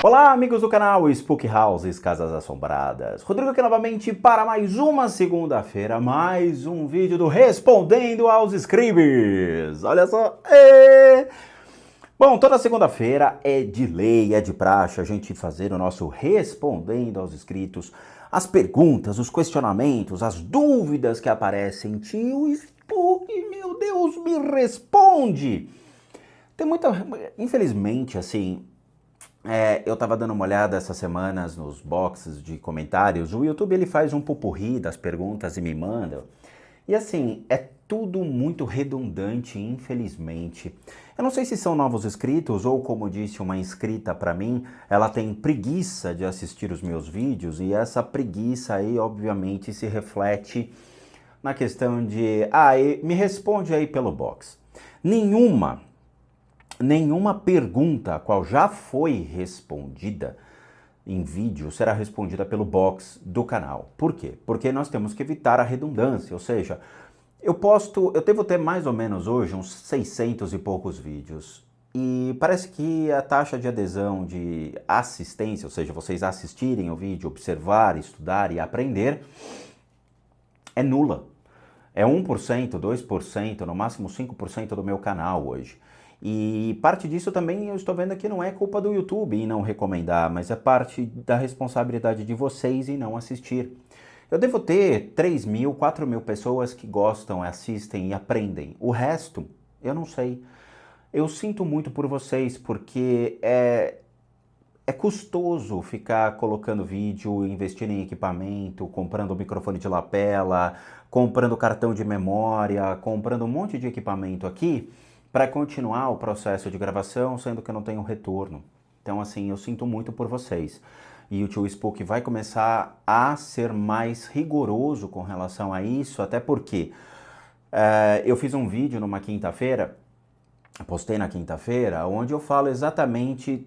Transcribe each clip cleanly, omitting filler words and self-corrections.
Olá, amigos do canal Spook Houses, Casas Assombradas. Rodrigo aqui novamente para mais uma segunda-feira, mais um vídeo do Respondendo aos Scribes. Olha só! Bom, toda segunda-feira é de lei, é de praxe a gente fazer o nosso Respondendo aos Inscritos, as perguntas, os questionamentos, as dúvidas que aparecem. Tio Spook, meu Deus, me responde! Tem muita... Infelizmente, assim... eu tava dando uma olhada essas semanas nos boxes de comentários. O YouTube ele faz um popurrí das perguntas e me manda. E assim, é tudo muito redundante, infelizmente. Eu não sei se são novos inscritos ou, como disse uma inscrita pra mim, ela tem preguiça de assistir os meus vídeos e essa preguiça aí, obviamente, se reflete na questão de... me responde aí pelo box. Nenhuma pergunta a qual já foi respondida em vídeo será respondida pelo box do canal. Por quê? Porque nós temos que evitar a redundância, ou seja, eu devo ter mais ou menos hoje uns 600 e poucos vídeos e parece que a taxa de adesão de assistência, ou seja, vocês assistirem o vídeo, observar, estudar e aprender, é nula. É 1%, 2%, no máximo 5% do meu canal hoje. E parte disso também eu estou vendo que não é culpa do YouTube em não recomendar, mas é parte da responsabilidade de vocês em não assistir. Eu devo ter 3.000, 4.000 pessoas que gostam, assistem e aprendem. O resto, eu não sei. Eu sinto muito por vocês, porque é custoso ficar colocando vídeo, investindo em equipamento, comprando microfone de lapela, comprando cartão de memória, comprando um monte de equipamento aqui, para continuar o processo de gravação, sendo que eu não tenho retorno. Então, assim, eu sinto muito por vocês. E o tio Spook vai começar a ser mais rigoroso com relação a isso, até porque eu fiz um vídeo numa quinta-feira, postei na quinta-feira, onde eu falo exatamente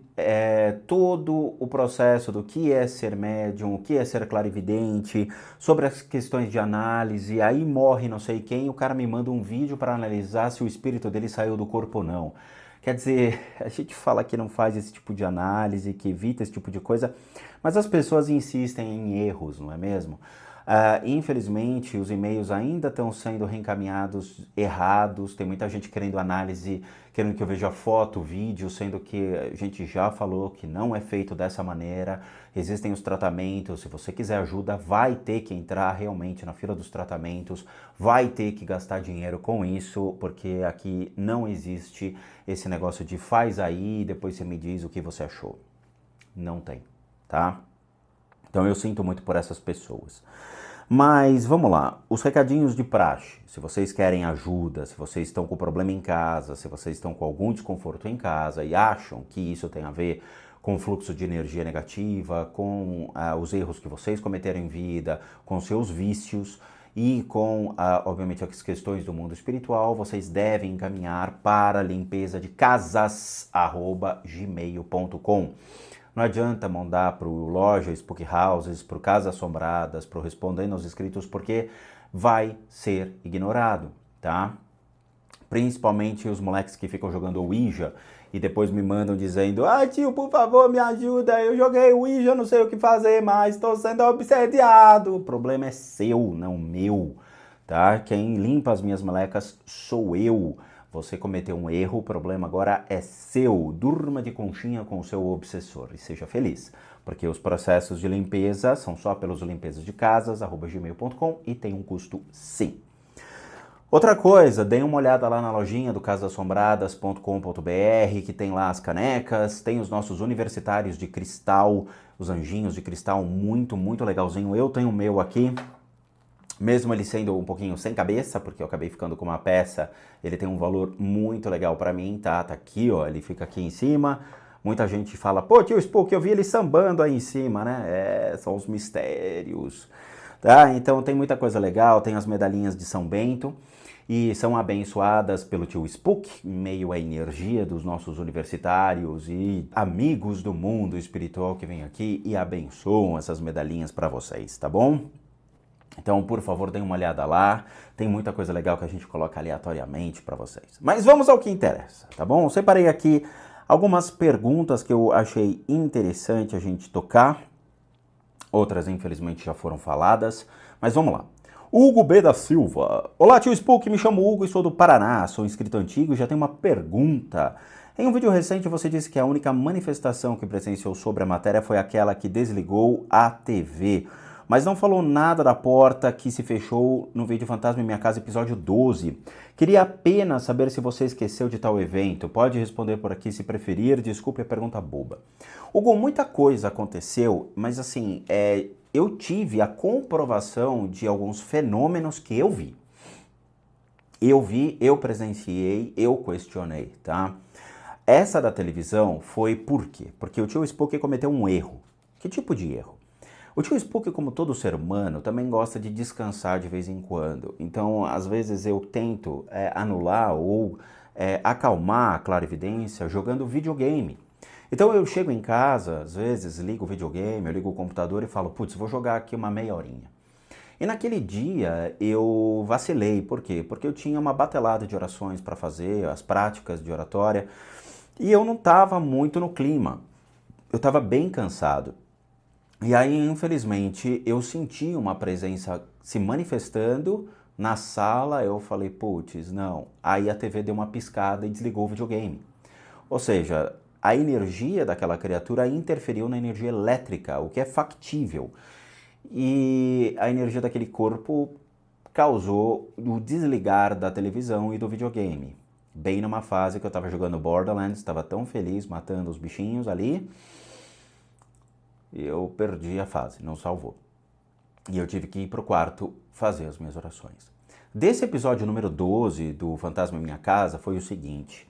todo o processo do que é ser médium, o que é ser clarividente, sobre as questões de análise, aí morre não sei quem, o cara me manda um vídeo para analisar se o espírito dele saiu do corpo ou não. Quer dizer, a gente fala que não faz esse tipo de análise, que evita esse tipo de coisa, mas as pessoas insistem em erros, não é mesmo? Infelizmente, os e-mails ainda estão sendo reencaminhados errados, tem muita gente querendo análise, querendo que eu veja foto, vídeo, sendo que a gente já falou que não é feito dessa maneira. Existem os tratamentos, se você quiser ajuda, vai ter que entrar realmente na fila dos tratamentos, vai ter que gastar dinheiro com isso, porque aqui não existe esse negócio de faz aí e depois você me diz o que você achou. Não tem, tá? Então eu sinto muito por essas pessoas. Mas vamos lá, os recadinhos de praxe. Se vocês querem ajuda, se vocês estão com problema em casa, se vocês estão com algum desconforto em casa e acham que isso tem a ver com o fluxo de energia negativa, com os erros que vocês cometeram em vida, com seus vícios e com, obviamente, as questões do mundo espiritual, vocês devem encaminhar para limpeza-de-casas@gmail.com. Não adianta mandar para o Loja Spook Houses, para o Casas Assombradas, para o Respondendo aos Inscritos, porque vai ser ignorado, tá? Principalmente os moleques que ficam jogando Ouija e depois me mandam dizendo: tio, por favor, me ajuda, eu joguei Ouija, não sei o que fazer mais, estou sendo obsediado. O problema é seu, não meu, tá? Quem limpa as minhas melecas sou eu. Você cometeu um erro, o problema agora é seu. Durma de conchinha com o seu obsessor e seja feliz, porque os processos de limpeza são só pelos limpezas de casas@gmail.com e tem um custo sim. Outra coisa, deem uma olhada lá na lojinha do casassombradas.com.br, que tem lá as canecas, tem os nossos universitários de cristal, os anjinhos de cristal, muito, muito legalzinho. Eu tenho o meu aqui. Mesmo ele sendo um pouquinho sem cabeça, porque eu acabei ficando com uma peça, ele tem um valor muito legal pra mim, tá? Tá aqui, ó, ele fica aqui em cima. Muita gente fala, pô, tio Spook, eu vi ele sambando aí em cima, né? São os mistérios, tá? Então tem muita coisa legal, tem as medalhinhas de São Bento e são abençoadas pelo tio Spook, em meio à energia dos nossos universitários e amigos do mundo espiritual que vêm aqui e abençoam essas medalhinhas pra vocês, tá bom? Então, por favor, deem uma olhada lá. Tem muita coisa legal que a gente coloca aleatoriamente para vocês. Mas vamos ao que interessa, tá bom? Eu separei aqui Algumas perguntas que eu achei interessante a gente tocar, outras infelizmente já foram faladas, mas vamos lá. Hugo B. da Silva. Olá, tio Spook, me chamo Hugo e sou do Paraná, sou inscrito antigo e já tenho uma pergunta. Em um vídeo recente você disse que a única manifestação que presenciou sobre a matéria foi aquela que desligou a TV, mas não falou nada da porta que se fechou no vídeo Fantasma em Minha Casa, episódio 12. Queria apenas saber se você esqueceu de tal evento. Pode responder por aqui se preferir, desculpe a pergunta boba. Hugo, muita coisa aconteceu, mas assim, eu tive a comprovação de alguns fenômenos que eu vi. Eu vi, eu presenciei, eu questionei, tá? Essa da televisão foi por quê? Porque o tio Spook cometeu um erro. Que tipo de erro? O tio Spook, como todo ser humano, também gosta de descansar de vez em quando. Então, às vezes eu tento anular ou acalmar a clarividência jogando videogame. Então eu chego em casa, às vezes ligo o videogame, eu ligo o computador e falo, putz, vou jogar aqui uma meia horinha. E naquele dia eu vacilei, por quê? Porque eu tinha uma batelada de orações para fazer, as práticas de oratória, e eu não estava muito no clima. Eu estava bem cansado. E aí, infelizmente, eu senti uma presença se manifestando na sala, eu falei, putz, não. Aí a TV deu uma piscada e desligou o videogame. Ou seja, a energia daquela criatura interferiu na energia elétrica, o que é factível. E a energia daquele corpo causou o desligar da televisão e do videogame. Bem numa fase que eu estava jogando Borderlands, estava tão feliz matando os bichinhos ali, e eu perdi a fase, não salvou. E eu tive que ir pro quarto fazer as minhas orações. Desse episódio número 12 do Fantasma em Minha Casa foi o seguinte.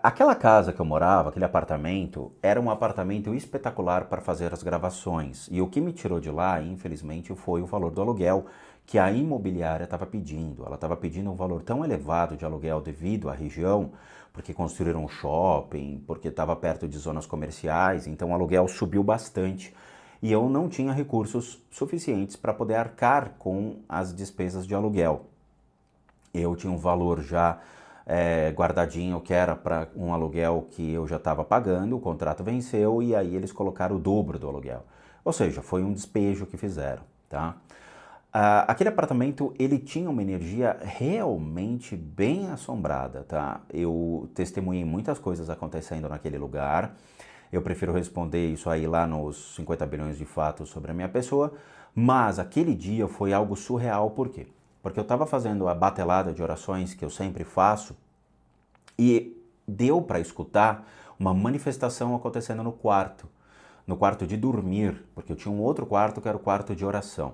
Aquela casa que eu morava, aquele apartamento, era um apartamento espetacular para fazer as gravações. E o que me tirou de lá, infelizmente, foi o valor do aluguel que a imobiliária estava pedindo. Ela estava pedindo um valor tão elevado de aluguel devido à região, porque construíram um shopping, porque estava perto de zonas comerciais, então o aluguel subiu bastante. E eu não tinha recursos suficientes para poder arcar com as despesas de aluguel. Eu tinha um valor já guardadinho que era para um aluguel que eu já estava pagando, o contrato venceu e aí eles colocaram o dobro do aluguel. Ou seja, foi um despejo que fizeram, tá? Aquele apartamento, ele tinha uma energia realmente bem assombrada, tá? Eu testemunhei muitas coisas acontecendo naquele lugar. Eu prefiro responder isso aí lá nos 50 bilhões de fatos sobre a minha pessoa, mas aquele dia foi algo surreal, por quê? Porque eu estava fazendo a batelada de orações que eu sempre faço e deu para escutar uma manifestação acontecendo no quarto de dormir, porque eu tinha um outro quarto que era o quarto de oração.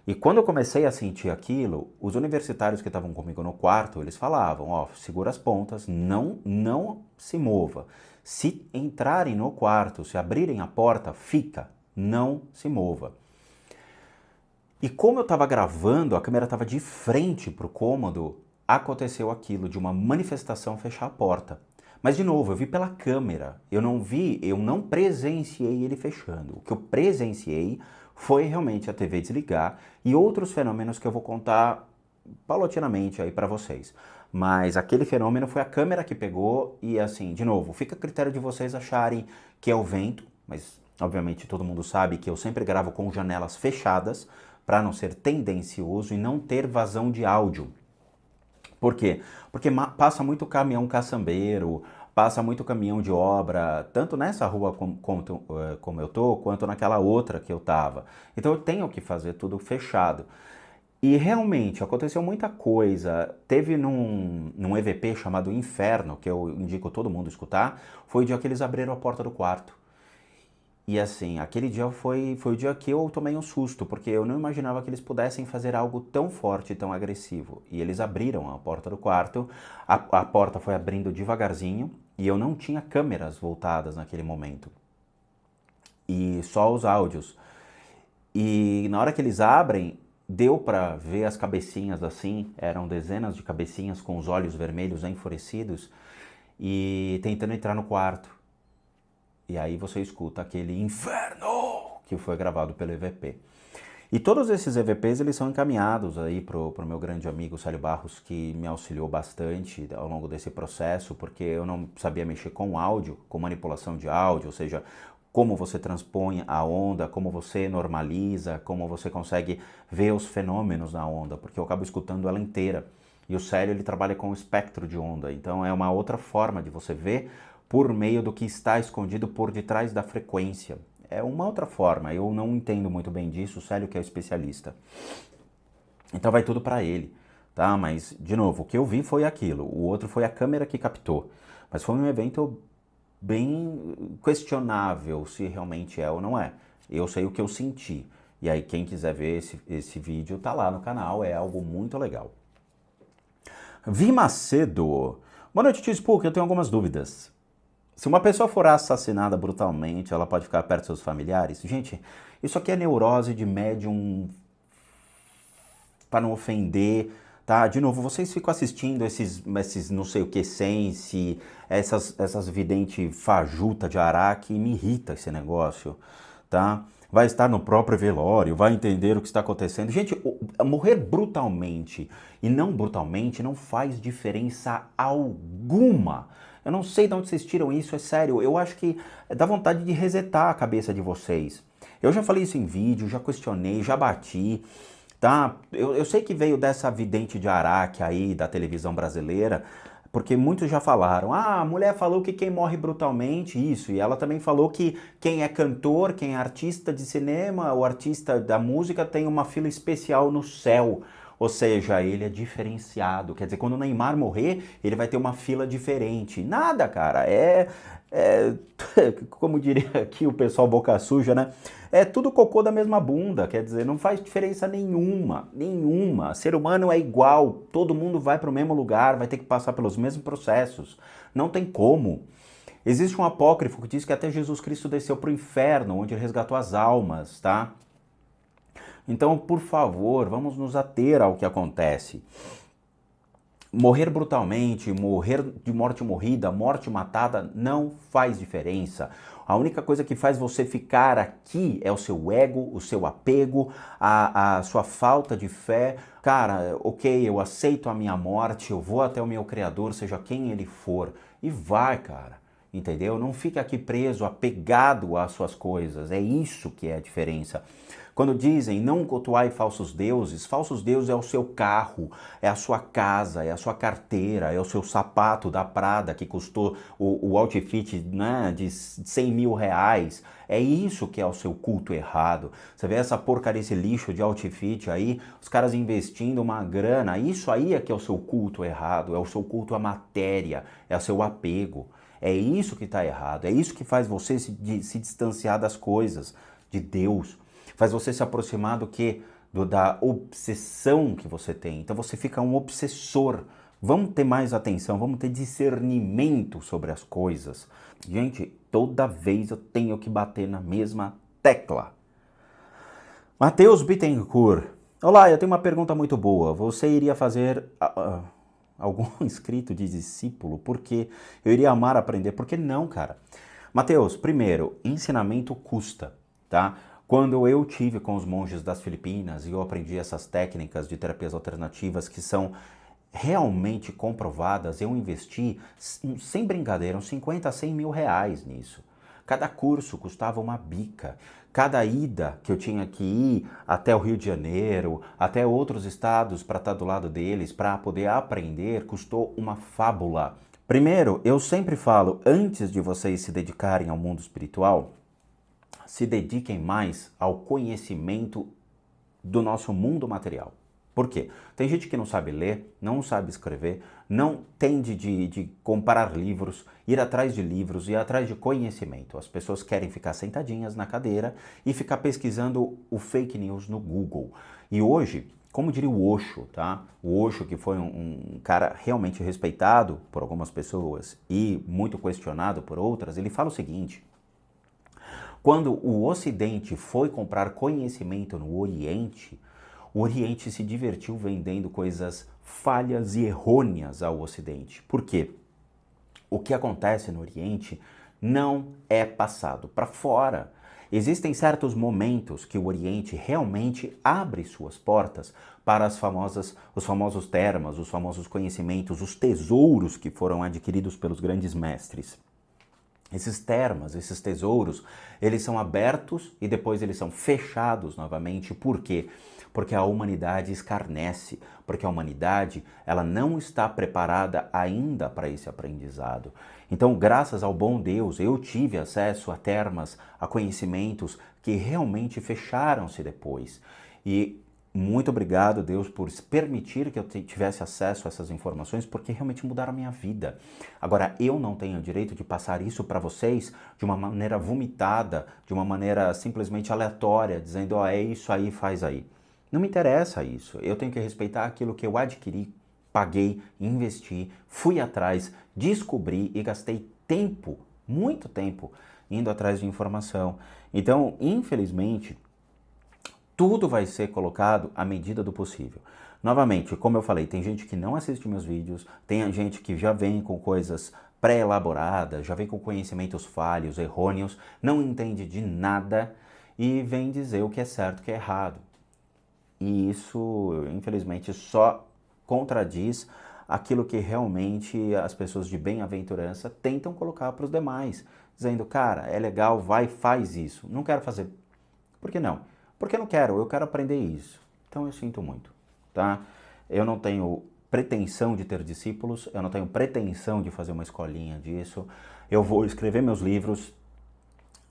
E quando eu comecei a sentir aquilo, os universitários que estavam comigo no quarto, eles falavam, ó, segura as pontas, não se mova. Se entrarem no quarto, se abrirem a porta, fica, não se mova. E como eu estava gravando, a câmera estava de frente para o cômodo, aconteceu aquilo de uma manifestação fechar a porta. Mas de novo, eu vi pela câmera, eu não presenciei ele fechando. O que eu presenciei foi realmente a TV desligar e outros fenômenos que eu vou contar paulatinamente aí para vocês. Mas aquele fenômeno foi a câmera que pegou e assim, de novo, fica a critério de vocês acharem que é o vento, mas obviamente todo mundo sabe que eu sempre gravo com janelas fechadas, para não ser tendencioso e não ter vazão de áudio. Por quê? Porque passa muito caminhão caçambeiro, passa muito caminhão de obra, tanto nessa rua como eu tô, quanto naquela outra que eu tava. Então eu tenho que fazer tudo fechado. E realmente aconteceu muita coisa. Teve num EVP chamado Inferno, que eu indico todo mundo escutar, foi o dia que eles abriram a porta do quarto. E assim, aquele dia foi o dia que eu tomei um susto, porque eu não imaginava que eles pudessem fazer algo tão forte e tão agressivo. E eles abriram a porta do quarto, a porta foi abrindo devagarzinho, e eu não tinha câmeras voltadas naquele momento. E só os áudios. E na hora que eles abrem, deu pra ver as cabecinhas assim, eram dezenas de cabecinhas com os olhos vermelhos enfurecidos, e tentando entrar no quarto. E aí você escuta aquele inferno que foi gravado pelo EVP. E todos esses EVPs, eles são encaminhados aí pro meu grande amigo Célio Barros, que me auxiliou bastante ao longo desse processo, porque eu não sabia mexer com áudio, com manipulação de áudio, ou seja, como você transpõe a onda, como você normaliza, como você consegue ver os fenômenos na onda, porque eu acabo escutando ela inteira. E o Célio, ele trabalha com o espectro de onda, então é uma outra forma de você ver por meio do que está escondido por detrás da frequência. É uma outra forma, eu não entendo muito bem disso, o Célio que é o especialista. Então vai tudo para ele, tá? Mas, de novo, o que eu vi foi aquilo, o outro foi a câmera que captou. Mas foi um evento bem questionável se realmente é ou não é. Eu sei o que eu senti. E aí quem quiser ver esse vídeo tá lá no canal, é algo muito legal. Vi Macedo. Boa noite, Tio Spook, eu tenho algumas dúvidas. Se uma pessoa for assassinada brutalmente, ela pode ficar perto dos seus familiares? Gente, isso aqui é neurose de médium para não ofender, tá? De novo, vocês ficam assistindo esses não sei o que sense, essas vidente fajuta de Araque, e me irrita esse negócio, tá? Vai estar no próprio velório, vai entender o que está acontecendo. Gente, morrer brutalmente e não brutalmente não faz diferença alguma. Eu não sei de onde vocês tiram isso, é sério. Eu acho que dá vontade de resetar a cabeça de vocês. Eu já falei isso em vídeo, já questionei, já bati, tá? Eu sei que veio dessa vidente de Araque aí, da televisão brasileira, porque muitos já falaram, a mulher falou que quem morre brutalmente, isso, e ela também falou que quem é cantor, quem é artista de cinema, o artista da música tem uma fila especial no céu, ou seja, ele é diferenciado, quer dizer, quando o Neymar morrer, ele vai ter uma fila diferente. Nada, cara, como diria aqui o pessoal boca suja, né? É tudo cocô da mesma bunda, quer dizer, não faz diferença nenhuma, nenhuma. Ser humano é igual, todo mundo vai para o mesmo lugar, vai ter que passar pelos mesmos processos. Não tem como. Existe um apócrifo que diz que até Jesus Cristo desceu para o inferno, onde ele resgatou as almas, tá? Então, por favor, vamos nos ater ao que acontece. Morrer brutalmente, morrer de morte morrida, morte matada, não faz diferença. A única coisa que faz você ficar aqui é o seu ego, o seu apego, a sua falta de fé. Cara, ok, eu aceito a minha morte, eu vou até o meu Criador, seja quem ele for. E vai, cara, entendeu? Não fica aqui preso, apegado às suas coisas. É isso que é a diferença. Quando dizem não cultuai falsos deuses é o seu carro, é a sua casa, é a sua carteira, é o seu sapato da Prada que custou o outfit, né, de 100 mil reais. É isso que é o seu culto errado. Você vê essa porcaria, esse lixo de outfit aí, os caras investindo uma grana, isso aí é que é o seu culto errado, é o seu culto à matéria, é o seu apego. É isso que está errado, é isso que faz você se distanciar das coisas, de Deus. Faz você se aproximar do que? Da obsessão que você tem. Então você fica um obsessor. Vamos ter mais atenção, vamos ter discernimento sobre as coisas. Gente, toda vez eu tenho que bater na mesma tecla. Matheus Bittencourt. Olá, eu tenho uma pergunta muito boa. Você iria fazer algum inscrito de discípulo? Porque eu iria amar aprender. Por que não, cara? Matheus, primeiro, ensinamento custa, tá? Quando eu tive com os monges das Filipinas e eu aprendi essas técnicas de terapias alternativas que são realmente comprovadas, eu investi, sem brincadeira, uns 50 a 100 mil reais nisso. Cada curso custava uma bica. Cada ida que eu tinha que ir até o Rio de Janeiro, até outros estados para estar do lado deles, para poder aprender, custou uma fábula. Primeiro, eu sempre falo, antes de vocês se dedicarem ao mundo espiritual, se dediquem mais ao conhecimento do nosso mundo material. Por quê? Tem gente que não sabe ler, não sabe escrever, não tende de comparar livros, ir atrás de livros, ir atrás de conhecimento. As pessoas querem ficar sentadinhas na cadeira e ficar pesquisando o fake news no Google. E hoje, como diria o Osho, tá? O Osho, que foi um cara realmente respeitado por algumas pessoas e muito questionado por outras, ele fala o seguinte: quando o Ocidente foi comprar conhecimento no Oriente, o Oriente se divertiu vendendo coisas falhas e errôneas ao Ocidente. Por quê? O que acontece no Oriente não é passado para fora. Existem certos momentos que o Oriente realmente abre suas portas para os famosos termas, os famosos conhecimentos, os tesouros que foram adquiridos pelos grandes mestres. Esses termas, esses tesouros, eles são abertos e depois eles são fechados novamente. Por quê? Porque a humanidade escarnece, porque a humanidade ela não está preparada ainda para esse aprendizado. Então, graças ao bom Deus, eu tive acesso a termas, a conhecimentos que realmente fecharam-se depois. E muito obrigado, Deus, por permitir que eu tivesse acesso a essas informações, porque realmente mudaram a minha vida. Agora, eu não tenho o direito de passar isso para vocês de uma maneira vomitada, de uma maneira simplesmente aleatória, dizendo, ó, é isso aí, faz aí. Não me interessa isso. Eu tenho que respeitar aquilo que eu adquiri, paguei, investi, fui atrás, descobri e gastei tempo, muito tempo, indo atrás de informação. Então, infelizmente, tudo vai ser colocado à medida do possível. Novamente, como eu falei, tem gente que não assiste meus vídeos, tem gente que já vem com coisas pré-elaboradas, já vem com conhecimentos falhos, errôneos, não entende de nada e vem dizer o que é certo e o que é errado. E isso, infelizmente, só contradiz aquilo que realmente as pessoas de bem-aventurança tentam colocar para os demais, dizendo, cara, é legal, vai, faz isso. Não quero fazer. Por que não? Porque eu não quero, eu quero aprender isso. Então eu sinto muito, tá? Eu não tenho pretensão de ter discípulos, eu não tenho pretensão de fazer uma escolinha disso. Eu vou escrever meus livros,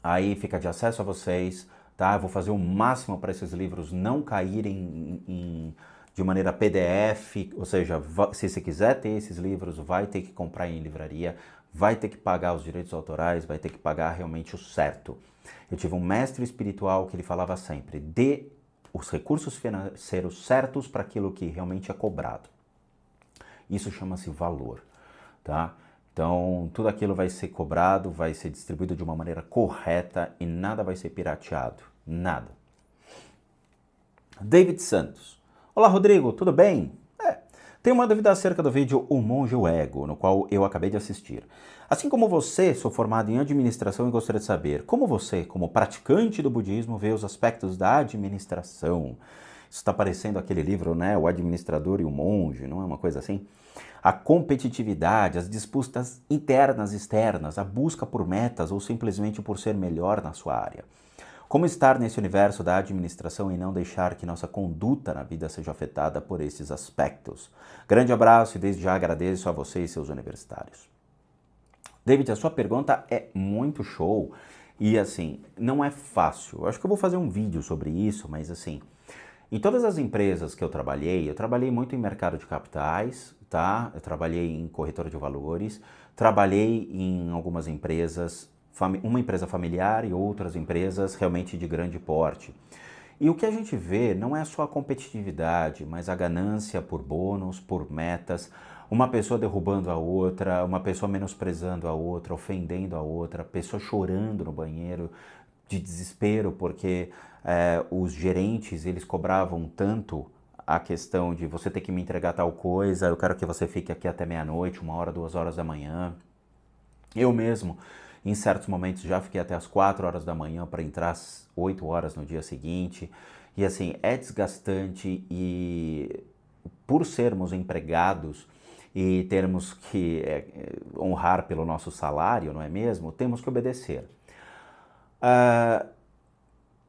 aí fica de acesso a vocês, tá? Eu vou fazer o máximo para esses livros não caírem de maneira PDF, ou seja, se você quiser ter esses livros, vai ter que comprar em livraria, vai ter que pagar os direitos autorais, vai ter que pagar realmente o certo. Eu tive um mestre espiritual que ele falava sempre, dê os recursos financeiros certos para aquilo que realmente é cobrado. Isso chama-se valor, tá? Então, tudo aquilo vai ser cobrado, vai ser distribuído de uma maneira correta e nada vai ser pirateado. Nada. David Santos. Olá, Rodrigo, tudo bem? Tenho uma dúvida acerca do vídeo O Monge e o Ego, no qual eu acabei de assistir. Assim como você, sou formado em administração e gostaria de saber como você, como praticante do budismo, vê os aspectos da administração. Isso está parecendo aquele livro, né? O Administrador e o Monge, não é uma coisa assim? A competitividade, as disputas internas e externas, a busca por metas ou simplesmente por ser melhor na sua área. Como estar nesse universo da administração e não deixar que nossa conduta na vida seja afetada por esses aspectos? Grande abraço e desde já agradeço a você e seus universitários. David, a sua pergunta é muito show e assim, não é fácil. Eu acho que eu vou fazer um vídeo sobre isso, mas assim, em todas as empresas que eu trabalhei muito em mercado de capitais, tá? Eu trabalhei em corretora de valores, trabalhei em algumas empresas, uma empresa familiar e outras empresas realmente de grande porte. E o que a gente vê não é só a competitividade, mas a ganância por bônus, por metas, uma pessoa derrubando a outra, uma pessoa menosprezando a outra, ofendendo a outra, pessoa chorando no banheiro de desespero porque os gerentes eles cobravam tanto a questão de você ter que me entregar tal coisa, eu quero que você fique aqui até meia-noite, 1 hora, 2 horas da manhã. Eu mesmo, em certos momentos, já fiquei até as 4 horas da manhã para entrar às 8 horas no dia seguinte. E assim, é desgastante e por sermos empregados e termos que honrar pelo nosso salário, não é mesmo? Temos que obedecer.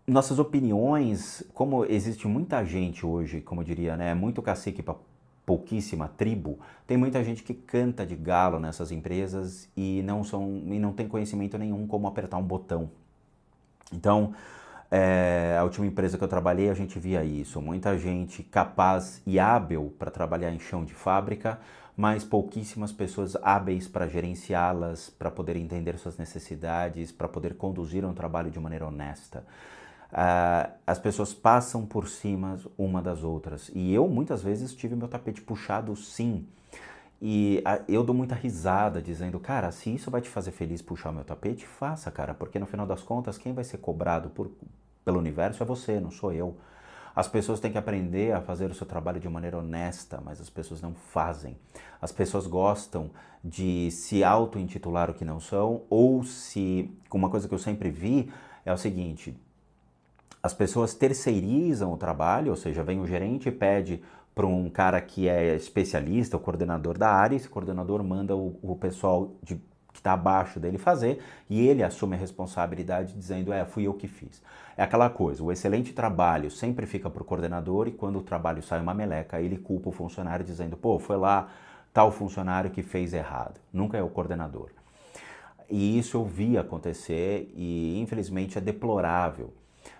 Nossas opiniões, como existe muita gente hoje, como eu diria, né, muito cacique para pouquíssima tribo, tem muita gente que canta de galo nessas empresas e não tem conhecimento nenhum como apertar um botão. Então, a última empresa que eu trabalhei, a gente via isso, muita gente capaz e hábil para trabalhar em chão de fábrica, mas pouquíssimas pessoas hábeis para gerenciá-las, para poder entender suas necessidades, para poder conduzir um trabalho de maneira honesta. As pessoas passam por cima uma das outras. E eu, muitas vezes, tive meu tapete puxado, sim. E eu dou muita risada, dizendo, cara, se isso vai te fazer feliz puxar o meu tapete, faça, cara. Porque, no final das contas, quem vai ser cobrado pelo universo é você, não sou eu. As pessoas têm que aprender a fazer o seu trabalho de maneira honesta, mas as pessoas não fazem. As pessoas gostam de se auto-intitular o que não são, ou se, uma coisa que eu sempre vi, é o seguinte: as pessoas terceirizam o trabalho, ou seja, vem o gerente e pede para um cara que é especialista, o coordenador da área, esse coordenador manda o pessoal que está abaixo dele fazer, e ele assume a responsabilidade dizendo, fui eu que fiz. É aquela coisa, o excelente trabalho sempre fica para o coordenador, e quando o trabalho sai uma meleca, ele culpa o funcionário dizendo, pô, foi lá tal funcionário que fez errado. Nunca é o coordenador. E isso eu vi acontecer e infelizmente é deplorável.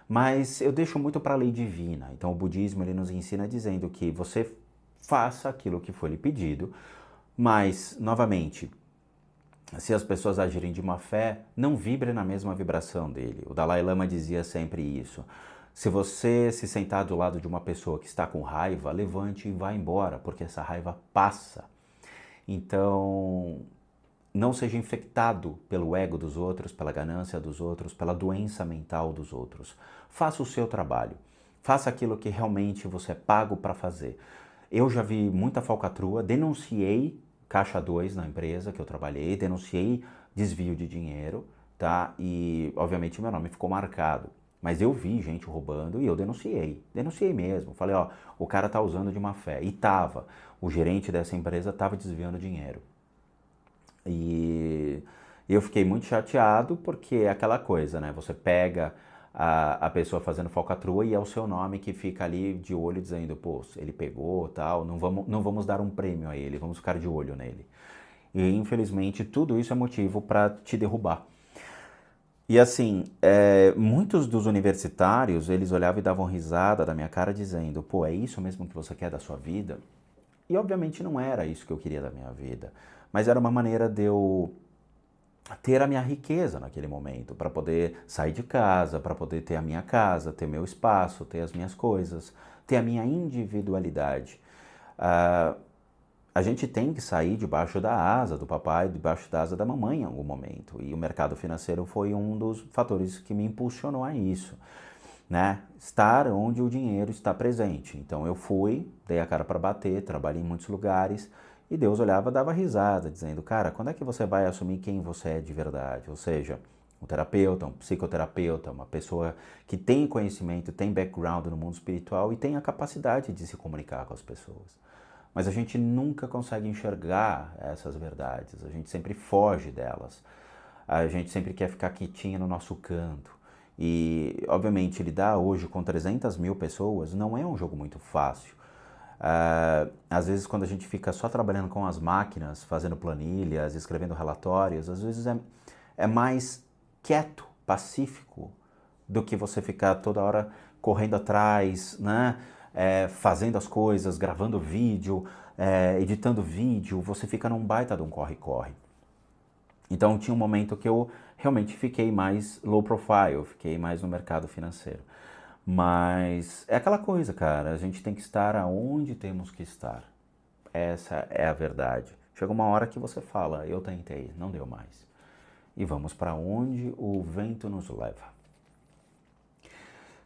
Mas eu deixo muito para a lei divina. Então o budismo ele nos ensina dizendo que você faça aquilo que foi lhe pedido, mas, novamente, se as pessoas agirem de má fé, não vibre na mesma vibração dele. O Dalai Lama dizia sempre isso. Se você se sentar do lado de uma pessoa que está com raiva, levante e vá embora, porque essa raiva passa. Então, não seja infectado pelo ego dos outros, pela ganância dos outros, pela doença mental dos outros. Faça o seu trabalho. Faça aquilo que realmente você é pago para fazer. Eu já vi muita falcatrua, denunciei Caixa 2 na empresa que eu trabalhei, denunciei desvio de dinheiro, tá? E, obviamente, meu nome ficou marcado. Mas eu vi gente roubando e eu denunciei mesmo. Falei, ó, o cara tá usando de má fé. E tava. O gerente dessa empresa tava desviando dinheiro. E eu fiquei muito chateado porque é aquela coisa, né? Você pega a pessoa fazendo falcatrua e é o seu nome que fica ali de olho dizendo, pô, ele pegou, tal, não vamos dar um prêmio a ele, vamos ficar de olho nele. E infelizmente tudo isso é motivo para te derrubar. E assim, muitos dos universitários, eles olhavam e davam risada da minha cara dizendo, pô, é isso mesmo que você quer da sua vida? E obviamente não era isso que eu queria da minha vida, mas era uma maneira de eu ter a minha riqueza naquele momento, para poder sair de casa, para poder ter a minha casa, ter meu espaço, ter as minhas coisas, ter a minha individualidade. A gente tem que sair debaixo da asa do papai, debaixo da asa da mamãe em algum momento. E o mercado financeiro foi um dos fatores que me impulsionou a isso, né? Estar onde o dinheiro está presente. Então eu fui, dei a cara para bater, trabalhei em muitos lugares, e Deus olhava e dava risada, dizendo, cara, quando é que você vai assumir quem você é de verdade? Ou seja, um terapeuta, um psicoterapeuta, uma pessoa que tem conhecimento, tem background no mundo espiritual e tem a capacidade de se comunicar com as pessoas. Mas a gente nunca consegue enxergar essas verdades, a gente sempre foge delas. A gente sempre quer ficar quietinho no nosso canto. E, obviamente, lidar hoje com 300 mil pessoas não é um jogo muito fácil. Às vezes, quando a gente fica só trabalhando com as máquinas, fazendo planilhas, escrevendo relatórios, às vezes é mais quieto, pacífico, do que você ficar toda hora correndo atrás, né? Fazendo as coisas, gravando vídeo, editando vídeo, você fica num baita de um corre-corre. Então tinha um momento que eu realmente fiquei mais low profile, fiquei mais no mercado financeiro. Mas é aquela coisa, cara, a gente tem que estar aonde temos que estar. Essa é a verdade. Chega uma hora que você fala, eu tentei, não deu mais. E vamos para onde o vento nos leva.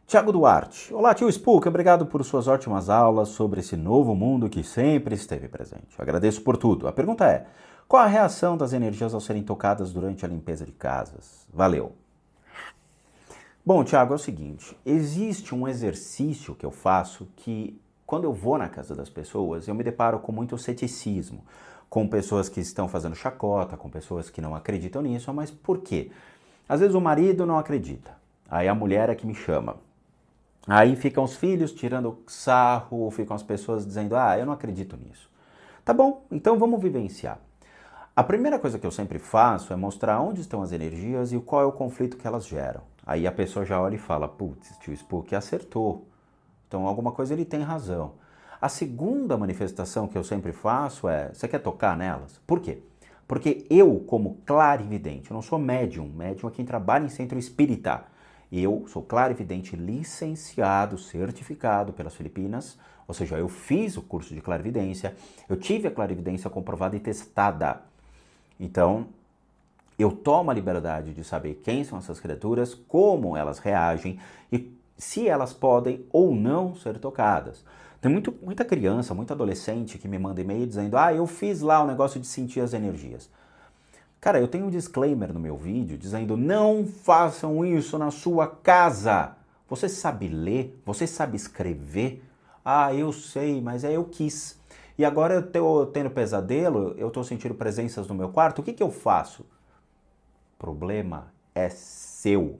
Tiago Duarte. Olá, tio Spook, obrigado por suas ótimas aulas sobre esse novo mundo que sempre esteve presente. Eu agradeço por tudo. A pergunta é, qual a reação das energias ao serem tocadas durante a limpeza de casas? Valeu. Bom, Tiago, é o seguinte, existe um exercício que eu faço que, quando eu vou na casa das pessoas, eu me deparo com muito ceticismo, com pessoas que estão fazendo chacota, com pessoas que não acreditam nisso, mas por quê? Às vezes o marido não acredita, aí a mulher é que me chama. Aí ficam os filhos tirando sarro, ficam as pessoas dizendo, eu não acredito nisso. Tá bom, então vamos vivenciar. A primeira coisa que eu sempre faço é mostrar onde estão as energias e qual é o conflito que elas geram. Aí a pessoa já olha e fala, putz, tio Spook acertou. Então alguma coisa ele tem razão. A segunda manifestação que eu sempre faço é, você quer tocar nelas? Por quê? Porque eu, como clarividente, eu não sou médium, médium é quem trabalha em centro espírita. Eu sou clarividente licenciado, certificado pelas Filipinas, ou seja, eu fiz o curso de clarividência, eu tive a clarividência comprovada e testada. Então, eu tomo a liberdade de saber quem são essas criaturas, como elas reagem e se elas podem ou não ser tocadas. Tem muita criança, muito adolescente que me manda e-mail dizendo, eu fiz lá o negócio de sentir as energias. Cara, eu tenho um disclaimer no meu vídeo dizendo não façam isso na sua casa. Você sabe ler? Você sabe escrever? Ah, eu sei, mas eu quis. E agora eu tô tendo pesadelo, eu tô sentindo presenças no meu quarto, o que eu faço? O problema é seu.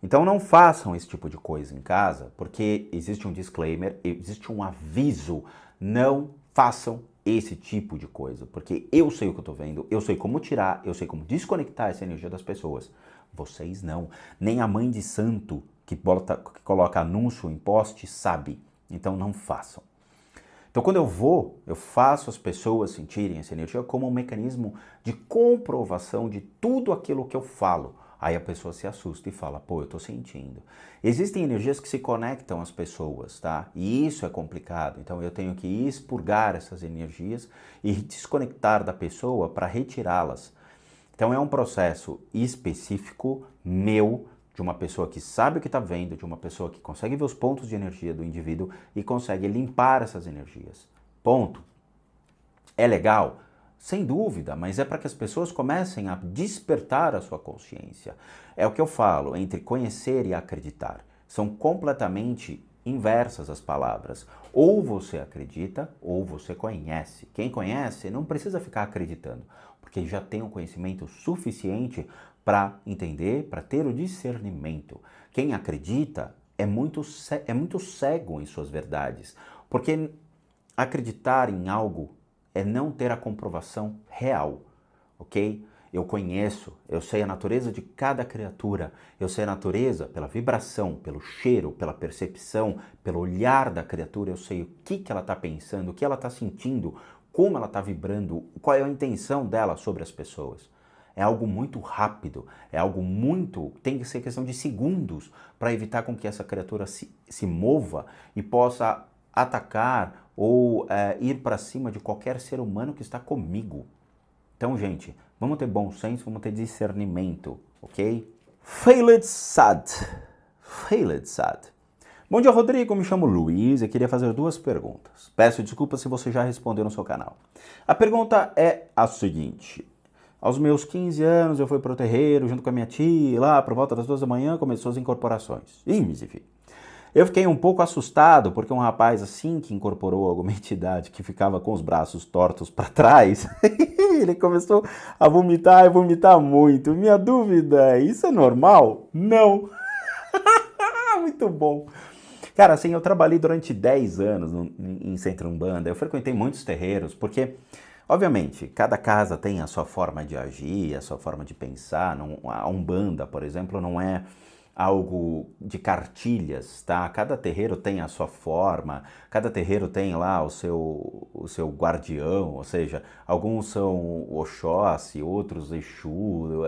Então não façam esse tipo de coisa em casa, porque existe um disclaimer, existe um aviso. Não façam esse tipo de coisa, porque eu sei o que eu tô vendo, eu sei como tirar, eu sei como desconectar essa energia das pessoas. Vocês não. Nem a mãe de santo que coloca anúncio em poste sabe. Então não façam. Então quando eu faço as pessoas sentirem essa energia como um mecanismo de comprovação de tudo aquilo que eu falo. Aí a pessoa se assusta e fala, pô, eu tô sentindo. Existem energias que se conectam às pessoas, tá? E isso é complicado. Então eu tenho que expurgar essas energias e desconectar da pessoa para retirá-las. Então é um processo específico meu, de uma pessoa que sabe o que está vendo, de uma pessoa que consegue ver os pontos de energia do indivíduo e consegue limpar essas energias. Ponto. É legal? Sem dúvida, mas é para que as pessoas comecem a despertar a sua consciência. É o que eu falo, entre conhecer e acreditar. São completamente inversas as palavras. Ou você acredita, ou você conhece. Quem conhece não precisa ficar acreditando, porque já tem um conhecimento suficiente para entender, para ter o discernimento. Quem acredita é muito cego em suas verdades, porque acreditar em algo é não ter a comprovação real, ok? Eu conheço, eu sei a natureza de cada criatura, eu sei a natureza pela vibração, pelo cheiro, pela percepção, pelo olhar da criatura, eu sei o que ela está pensando, o que ela está sentindo, como ela está vibrando, qual é a intenção dela sobre as pessoas. É algo muito rápido, é algo muito... tem que ser questão de segundos para evitar com que essa criatura se mova e possa atacar ou ir para cima de qualquer ser humano que está comigo. Então, gente, vamos ter bom senso, vamos ter discernimento, ok? Failed sad. Failed sad. Bom dia, Rodrigo. Me chamo Luiz e queria fazer duas perguntas. Peço desculpas se você já respondeu no seu canal. A pergunta é a seguinte... Aos meus 15 anos eu fui pro terreiro junto com a minha tia, lá por volta das 2 da manhã começou as incorporações. Ih, enfim. Eu fiquei um pouco assustado porque um rapaz assim que incorporou alguma entidade que ficava com os braços tortos para trás, ele começou a vomitar e vomitar muito. Minha dúvida é, isso é normal? Não. Muito bom. Cara, assim, eu trabalhei durante 10 anos em Centro Umbanda, eu frequentei muitos terreiros, porque... Obviamente, cada casa tem a sua forma de agir, a sua forma de pensar. A Umbanda, por exemplo, não é algo de cartilhas, tá? Cada terreiro tem a sua forma, cada terreiro tem lá o seu guardião, ou seja, alguns são Oxóssi, outros Exu,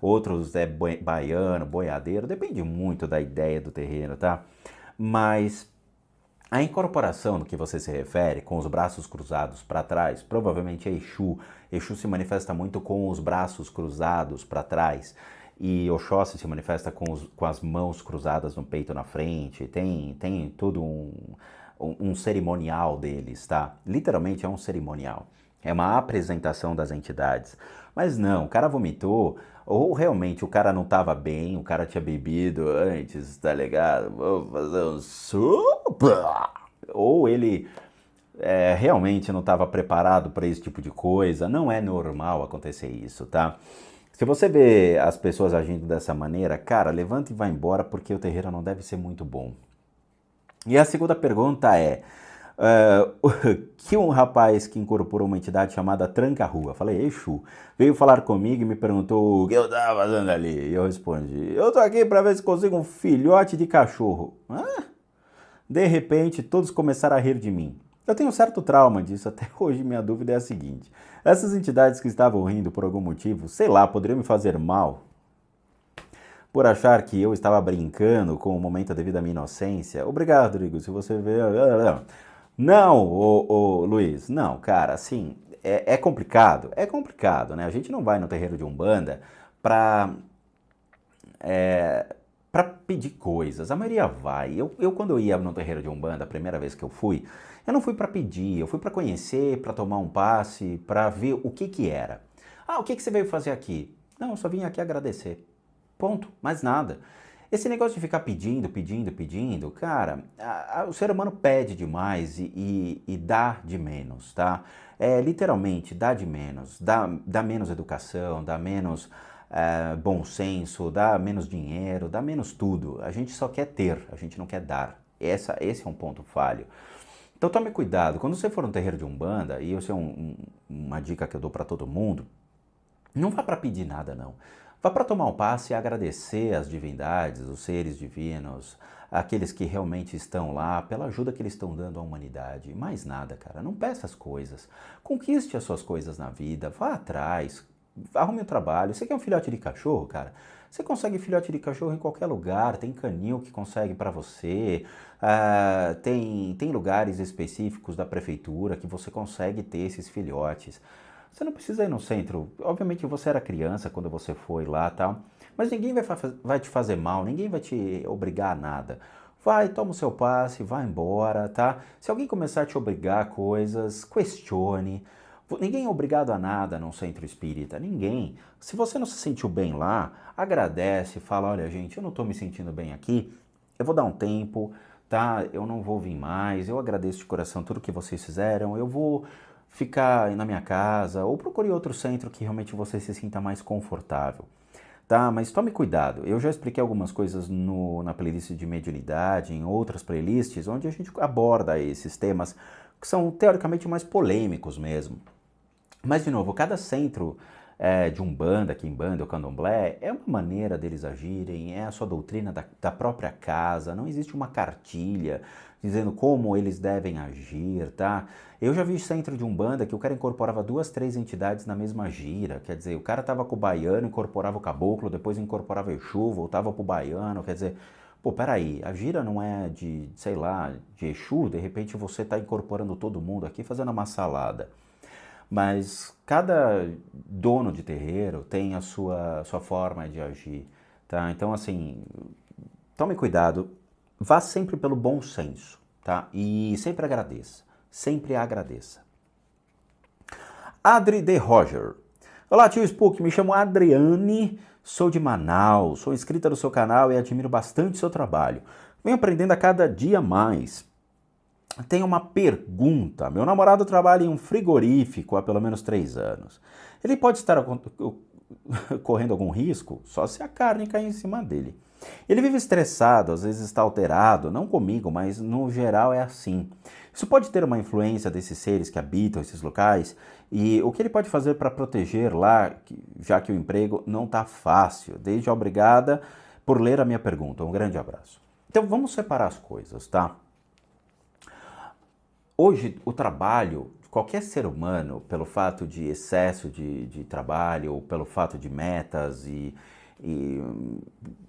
outros baiano, boiadeiro, depende muito da ideia do terreiro, tá? Mas... a incorporação no que você se refere, com os braços cruzados para trás, provavelmente é Exu. Exu se manifesta muito com os braços cruzados para trás. E Oxóssi se manifesta com as mãos cruzadas no peito na frente. Tem todo um cerimonial deles, tá? Literalmente é um cerimonial. É uma apresentação das entidades. Mas não, o cara vomitou, ou realmente o cara não estava bem, o cara tinha bebido antes, tá ligado? Vou fazer um sopa. Ou ele realmente não estava preparado para esse tipo de coisa. Não é normal acontecer isso, tá? Se você vê as pessoas agindo dessa maneira, cara, levanta e vai embora porque o terreiro não deve ser muito bom. E a segunda pergunta é... que um rapaz que incorporou uma entidade chamada Tranca-Rua, falei, Exu, veio falar comigo e me perguntou o que eu tava fazendo ali. E eu respondi, eu tô aqui para ver se consigo um filhote de cachorro. Hã? De repente, todos começaram a rir de mim. Eu tenho certo trauma disso, até hoje minha dúvida é a seguinte. Essas entidades que estavam rindo por algum motivo, sei lá, poderiam me fazer mal? Por achar que eu estava brincando com o momento devido à minha inocência? Obrigado, Rodrigo, se você vê... Não, Luiz, não, cara, assim, é complicado, né? A gente não vai no terreiro de Umbanda pra pedir coisas, a maioria vai. Quando eu ia no terreiro de Umbanda, a primeira vez que eu não fui pra pedir, eu fui pra conhecer, pra tomar um passe, pra ver o que era. Ah, o que que você veio fazer aqui? Não, eu só vim aqui agradecer. Ponto, mais nada. Esse negócio de ficar pedindo, cara, o ser humano pede demais e dá de menos, tá? É, literalmente, dá de menos, dá menos educação, dá menos bom senso, dá menos dinheiro, dá menos tudo. A gente só quer ter, a gente não quer dar. Esse é um ponto falho. Então tome cuidado, quando você for no terreiro de Umbanda, e isso é uma dica que eu dou para todo mundo, não vá para pedir nada, não. Vá para tomar um passe e agradecer às divindades, os seres divinos, aqueles que realmente estão lá, pela ajuda que eles estão dando à humanidade. Mais nada, cara. Não peça as coisas. Conquiste as suas coisas na vida, vá atrás, arrume um trabalho. Você quer um filhote de cachorro, cara? Você consegue filhote de cachorro em qualquer lugar, tem canil que consegue para você, tem lugares específicos da prefeitura que você consegue ter esses filhotes. Você não precisa ir no centro. Obviamente você era criança quando você foi lá e tal, mas ninguém vai te fazer mal, ninguém vai te obrigar a nada. Vai, toma o seu passe, vai embora, tá? Se alguém começar a te obrigar a coisas, questione. Ninguém é obrigado a nada num centro espírita, ninguém. Se você não se sentiu bem lá, agradece, fala, olha gente, eu não estou me sentindo bem aqui, eu vou dar um tempo, tá? Eu não vou vir mais, eu agradeço de coração tudo que vocês fizeram, eu vou ficar na minha casa ou procure outro centro que realmente você se sinta mais confortável. Tá, mas tome cuidado. Eu já expliquei algumas coisas na playlist de mediunidade, em outras playlists, onde a gente aborda esses temas que são teoricamente mais polêmicos mesmo. Mas, de novo, cada centro de Umbanda, Quimbanda ou Candomblé é uma maneira deles agirem, é a sua doutrina da própria casa, não existe uma cartilha dizendo como eles devem agir, tá? Eu já vi centro de Umbanda que o cara incorporava 2, 3 entidades na mesma gira, quer dizer, o cara tava com o baiano, incorporava o caboclo, depois incorporava o Exu, voltava pro baiano, quer dizer, pô, peraí, a gira não é de, sei lá, de Exu, de repente você tá incorporando todo mundo aqui fazendo uma salada. Mas cada dono de terreiro tem a sua forma de agir, tá? Então, assim, tome cuidado, vá sempre pelo bom senso, tá? E sempre agradeça, sempre agradeça. Adri de Roger. Olá, tio Spook, me chamo Adriane, sou de Manaus, sou inscrita no seu canal e admiro bastante seu trabalho. Venho aprendendo a cada dia mais. Tenho uma pergunta. Meu namorado trabalha em um frigorífico há pelo menos 3 anos. Ele pode estar correndo algum risco? Só se a carne cair em cima dele. Ele vive estressado, às vezes está alterado, não comigo, mas no geral é assim. Isso pode ter uma influência desses seres que habitam esses locais? E o que ele pode fazer para proteger lá, já que o emprego não está fácil? Desde já obrigada por ler a minha pergunta. Um grande abraço. Então vamos separar as coisas, tá? Hoje, o trabalho, qualquer ser humano, pelo fato de excesso de trabalho, ou pelo fato de metas e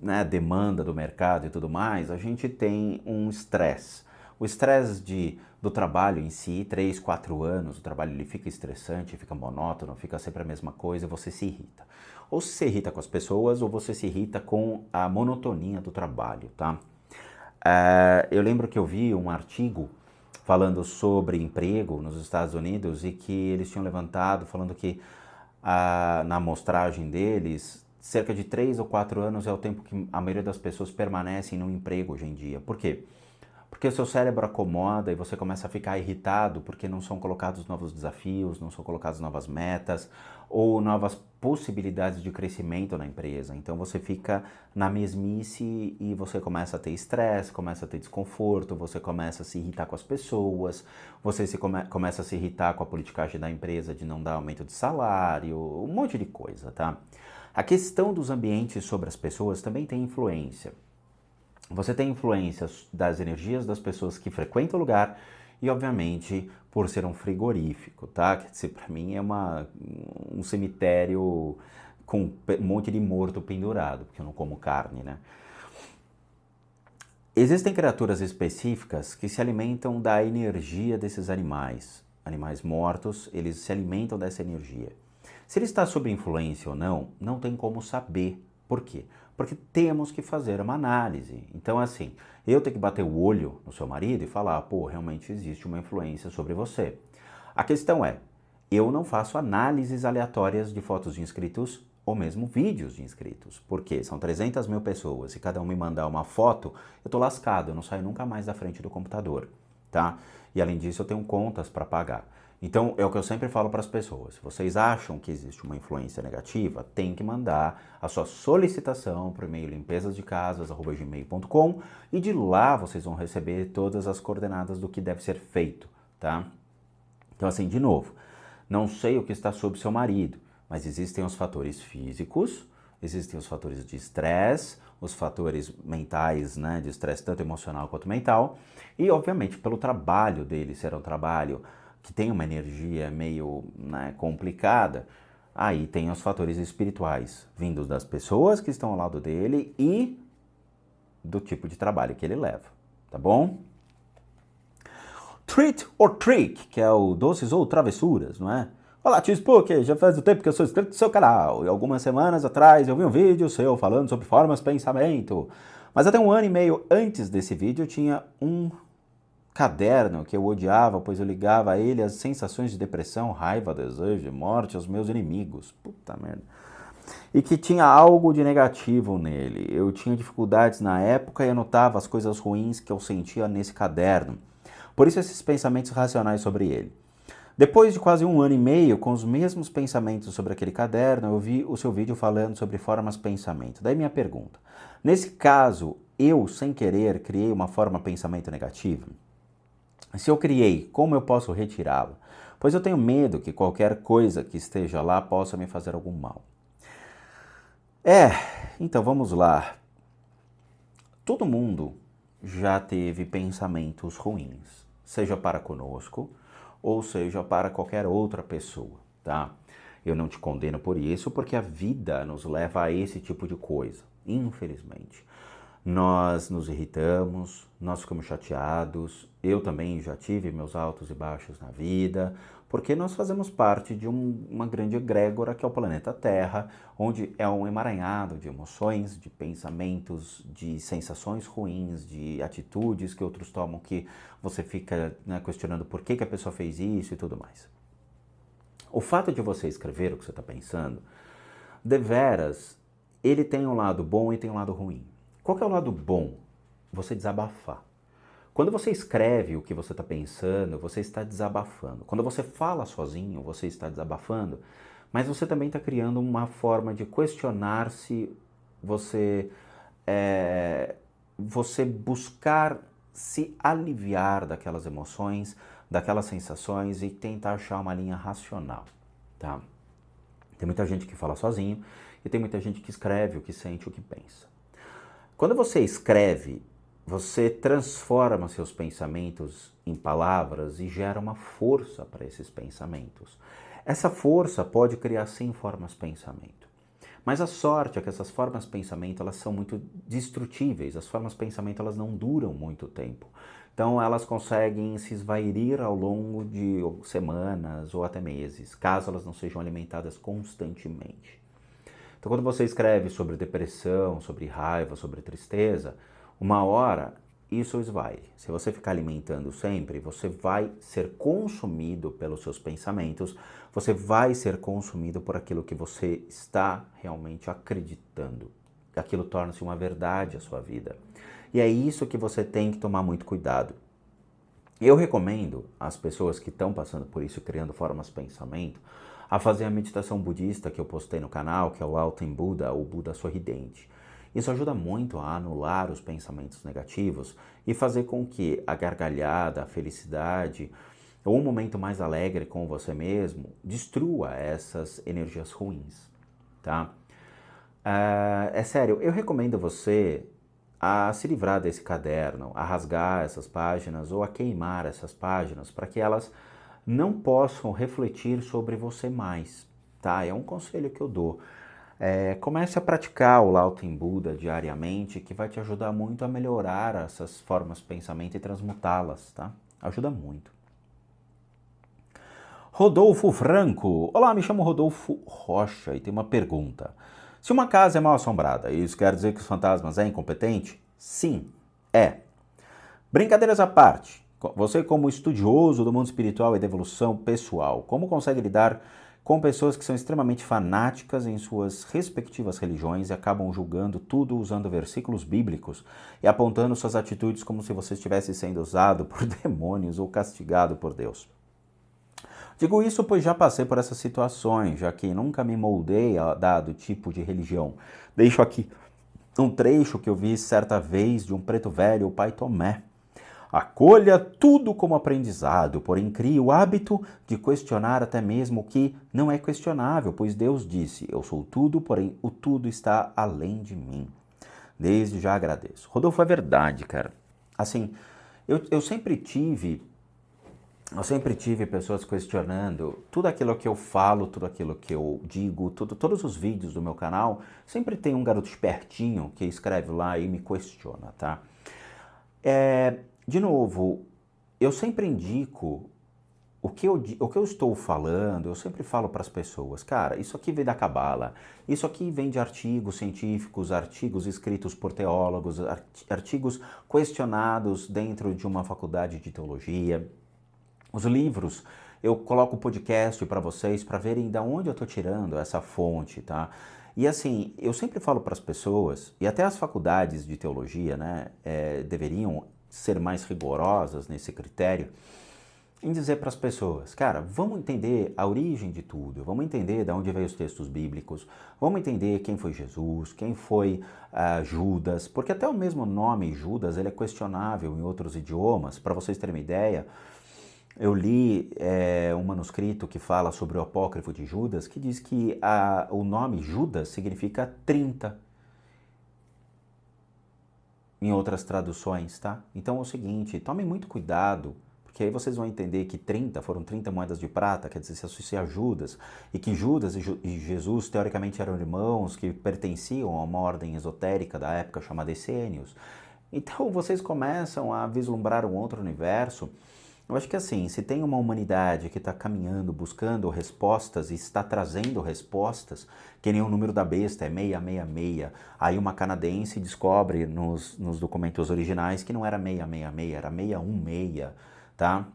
né, demanda do mercado e tudo mais, a gente tem um estresse. O estresse do trabalho em si, 3, 4 anos, o trabalho ele fica estressante, fica monótono, fica sempre a mesma coisa, você se irrita. Ou você se irrita com as pessoas, ou você se irrita com a monotonia do trabalho, tá? Eu lembro que eu vi um artigo falando sobre emprego nos Estados Unidos e que eles tinham levantado falando que na amostragem deles, cerca de 3 ou 4 anos é o tempo que a maioria das pessoas permanecem no emprego hoje em dia. Por quê? Porque o seu cérebro acomoda e você começa a ficar irritado porque não são colocados novos desafios, não são colocadas novas metas ou novas possibilidades de crescimento na empresa. Então você fica na mesmice e você começa a ter estresse, começa a ter desconforto, você começa a se irritar com as pessoas, você começa a se irritar com a politicagem da empresa de não dar aumento de salário, um monte de coisa, tá? A questão dos ambientes sobre as pessoas também tem influência. Você tem influência das energias das pessoas que frequentam o lugar e, obviamente, por ser um frigorífico, tá? Quer dizer, para mim é um cemitério com um monte de morto pendurado, porque eu não como carne, né? Existem criaturas específicas que se alimentam da energia desses animais. Animais mortos, eles se alimentam dessa energia. Se ele está sob influência ou não, não tem como saber. Por quê? Porque temos que fazer uma análise. Então, assim, eu tenho que bater o olho no seu marido e falar, pô, realmente existe uma influência sobre você. A questão é, eu não faço análises aleatórias de fotos de inscritos ou mesmo vídeos de inscritos. Porque são 300 mil pessoas e cada um me mandar uma foto, eu tô lascado, eu não saio nunca mais da frente do computador, tá? E além disso eu tenho contas para pagar. Então é o que eu sempre falo para as pessoas, se vocês acham que existe uma influência negativa, tem que mandar a sua solicitação para o e-mail limpezasdecasas@gmail.com e de lá vocês vão receber todas as coordenadas do que deve ser feito, tá? Então assim, de novo, não sei o que está sob seu marido, mas existem os fatores físicos, existem os fatores de estresse, os fatores mentais, né, de estresse tanto emocional quanto mental, e obviamente pelo trabalho dele ser um trabalho que tem uma energia meio, né, complicada, aí tem os fatores espirituais, vindos das pessoas que estão ao lado dele e do tipo de trabalho que ele leva, tá bom? Treat or Trick, que é o doces ou travessuras, não é? Olá, Tio Spook, já faz o tempo que eu sou inscrito no seu canal, e algumas semanas atrás eu vi um vídeo seu falando sobre formas de pensamento, mas até 1 ano e meio antes desse vídeo eu tinha um caderno que eu odiava, pois eu ligava a ele as sensações de depressão, raiva, desejo e morte aos meus inimigos. Puta merda. E que tinha algo de negativo nele. Eu tinha dificuldades na época e anotava as coisas ruins que eu sentia nesse caderno. Por isso esses pensamentos racionais sobre ele. Depois de quase 1 ano e meio, com os mesmos pensamentos sobre aquele caderno, eu vi o seu vídeo falando sobre formas pensamento. Daí minha pergunta. Nesse caso, eu, sem querer, criei uma forma pensamento negativa? Se eu criei, como eu posso retirá-la? Pois eu tenho medo que qualquer coisa que esteja lá possa me fazer algum mal. Então vamos lá. Todo mundo já teve pensamentos ruins, seja para conosco ou seja para qualquer outra pessoa, tá? Eu não te condeno por isso, porque a vida nos leva a esse tipo de coisa, infelizmente. Nós nos irritamos, nós ficamos chateados, eu também já tive meus altos e baixos na vida, porque nós fazemos parte de uma grande egrégora que é o planeta Terra, onde é um emaranhado de emoções, de pensamentos, de sensações ruins, de atitudes que outros tomam que você fica, né, questionando por que a pessoa fez isso e tudo mais. O fato de você escrever o que você está pensando, deveras, ele tem um lado bom e tem um lado ruim. Qual que é o lado bom? Você desabafar. Quando você escreve o que você está pensando, você está desabafando. Quando você fala sozinho, você está desabafando, mas você também está criando uma forma de questionar se você buscar se aliviar daquelas emoções, daquelas sensações e tentar achar uma linha racional, tá? Tem muita gente que fala sozinho e tem muita gente que escreve o que sente, o que pensa. Quando você escreve, você transforma seus pensamentos em palavras e gera uma força para esses pensamentos. Essa força pode criar sim formas de pensamento. Mas a sorte é que essas formas de pensamento elas são muito destrutíveis. As formas de pensamento elas não duram muito tempo. Então elas conseguem se esvairir ao longo de semanas ou até meses, caso elas não sejam alimentadas constantemente. Então, quando você escreve sobre depressão, sobre raiva, sobre tristeza, uma hora isso esvai. Se você ficar alimentando sempre, você vai ser consumido pelos seus pensamentos, você vai ser consumido por aquilo que você está realmente acreditando. Aquilo torna-se uma verdade a sua vida. E é isso que você tem que tomar muito cuidado. Eu recomendo às pessoas que estão passando por isso, criando formas de pensamento, a fazer a meditação budista que eu postei no canal, que é o Alten Buda, o Buda sorridente. Isso ajuda muito a anular os pensamentos negativos e fazer com que a gargalhada, a felicidade ou um momento mais alegre com você mesmo destrua essas energias ruins, tá? É sério, eu recomendo você a se livrar desse caderno, a rasgar essas páginas ou a queimar essas páginas para que elas não possam refletir sobre você mais, tá? É um conselho que eu dou. Comece a praticar o Laoten Buda diariamente, que vai te ajudar muito a melhorar essas formas de pensamento e transmutá-las, tá? Ajuda muito. Rodolfo Franco. Olá, me chamo Rodolfo Rocha e tenho uma pergunta. Se uma casa é mal assombrada, isso quer dizer que os fantasmas é incompetente? Sim, é. Brincadeiras à parte. Você como estudioso do mundo espiritual e da evolução pessoal, como consegue lidar com pessoas que são extremamente fanáticas em suas respectivas religiões e acabam julgando tudo usando versículos bíblicos e apontando suas atitudes como se você estivesse sendo usado por demônios ou castigado por Deus? Digo isso pois já passei por essas situações, já que nunca me moldei a dado tipo de religião. Deixo aqui um trecho que eu vi certa vez de um preto velho, o pai Tomé. Acolha tudo como aprendizado, porém crie o hábito de questionar até mesmo o que não é questionável, pois Deus disse, eu sou tudo, porém o tudo está além de mim. Desde já agradeço. Rodolfo, é verdade, cara. Assim, eu sempre tive pessoas questionando tudo aquilo que eu falo, tudo aquilo que eu digo, todos os vídeos do meu canal, sempre tem um garoto espertinho que escreve lá e me questiona, tá? De novo, eu sempre indico o que eu estou falando, eu sempre falo para as pessoas, cara, isso aqui vem da Cabala, isso aqui vem de artigos científicos, artigos escritos por teólogos, artigos questionados dentro de uma faculdade de teologia. Os livros, eu coloco o podcast para vocês para verem de onde eu estou tirando essa fonte, tá? E assim, eu sempre falo para as pessoas, e até as faculdades de teologia, né, deveriam ser mais rigorosas nesse critério, em dizer para as pessoas, cara, vamos entender a origem de tudo, vamos entender de onde veio os textos bíblicos, vamos entender quem foi Jesus, quem foi Judas, porque até o mesmo nome Judas ele é questionável em outros idiomas. Para vocês terem uma ideia, eu li um manuscrito que fala sobre o apócrifo de Judas, que diz que o nome Judas significa 30 em outras traduções, tá? Então é o seguinte, tomem muito cuidado, porque aí vocês vão entender que 30 foram 30 moedas de prata, quer dizer, se associa a Judas, e que Judas e Jesus teoricamente eram irmãos que pertenciam a uma ordem esotérica da época chamada Essênios. Então vocês começam a vislumbrar um outro universo. Eu acho que assim, se tem uma humanidade que está caminhando, buscando respostas e está trazendo respostas, que nem o número da besta é 666, aí uma canadense descobre nos documentos originais que não era 666, era 616, tá?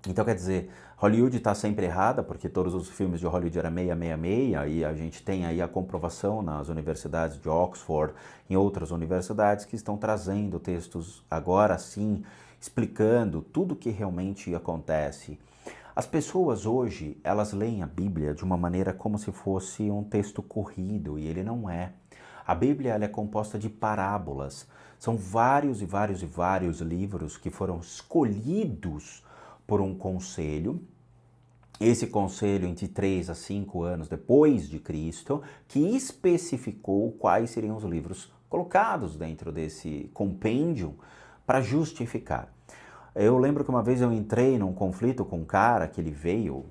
Então quer dizer, Hollywood está sempre errada, porque todos os filmes de Hollywood eram 666, e a gente tem aí a comprovação nas universidades de Oxford, em outras universidades que estão trazendo textos agora sim, explicando tudo o que realmente acontece. As pessoas hoje, elas leem a Bíblia de uma maneira como se fosse um texto corrido, e ele não é. A Bíblia ela é composta de parábolas. São vários e vários e vários livros que foram escolhidos por um conselho. Esse conselho entre 3 a 5 anos depois de Cristo, que especificou quais seriam os livros colocados dentro desse compêndio para justificar. Eu lembro que uma vez eu entrei num conflito com um cara que ele veio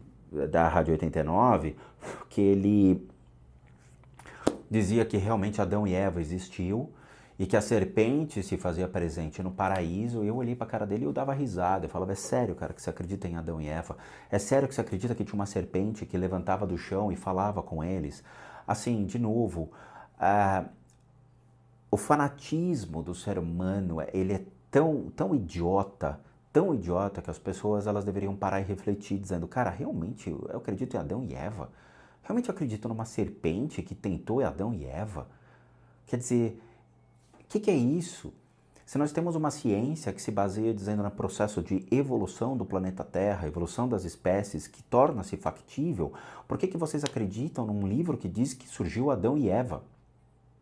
da Rádio 89, que ele dizia que realmente Adão e Eva existiu e que a serpente se fazia presente no paraíso. Eu olhei para a cara dele e eu dava risada. Eu falava, é sério, cara, que você acredita em Adão e Eva? É sério que você acredita que tinha uma serpente que levantava do chão e falava com eles? Assim, de novo, o fanatismo do ser humano, ele é tão idiota que as pessoas elas deveriam parar e refletir, dizendo, cara, realmente eu acredito em Adão e Eva? Realmente eu acredito numa serpente que tentou Adão e Eva? Quer dizer, o que é isso? Se nós temos uma ciência que se baseia dizendo no processo de evolução do planeta Terra, evolução das espécies, que torna-se factível, por que vocês acreditam num livro que diz que surgiu Adão e Eva?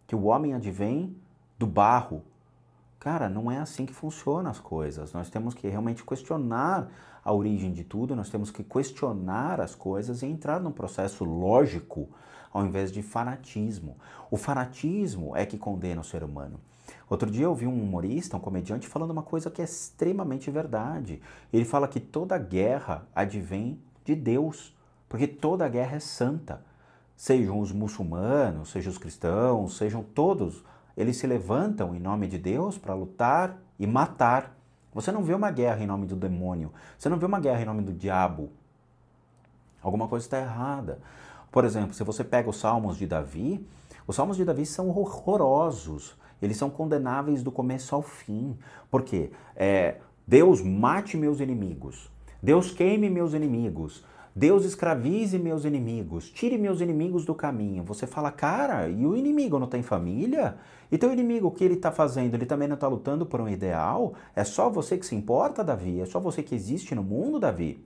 Que o homem advém do barro? Cara, não é assim que funcionam as coisas. Nós temos que realmente questionar a origem de tudo, nós temos que questionar as coisas e entrar num processo lógico ao invés de fanatismo. O fanatismo é que condena o ser humano. Outro dia eu vi um humorista, um comediante, falando uma coisa que é extremamente verdade. Ele fala que toda guerra advém de Deus, porque toda guerra é santa. Sejam os muçulmanos, sejam os cristãos, sejam todos, eles se levantam em nome de Deus para lutar e matar. Você não vê uma guerra em nome do demônio, você não vê uma guerra em nome do diabo. Alguma coisa está errada. Por exemplo, se você pega os Salmos de Davi são horrorosos. Eles são condenáveis do começo ao fim. Por quê? Deus mate meus inimigos. Deus queime meus inimigos. Deus escravize meus inimigos. Tire meus inimigos do caminho. Você fala, cara, e o inimigo não tem família? E teu inimigo, o que ele está fazendo? Ele também não está lutando por um ideal? É só você que se importa, Davi? É só você que existe no mundo, Davi?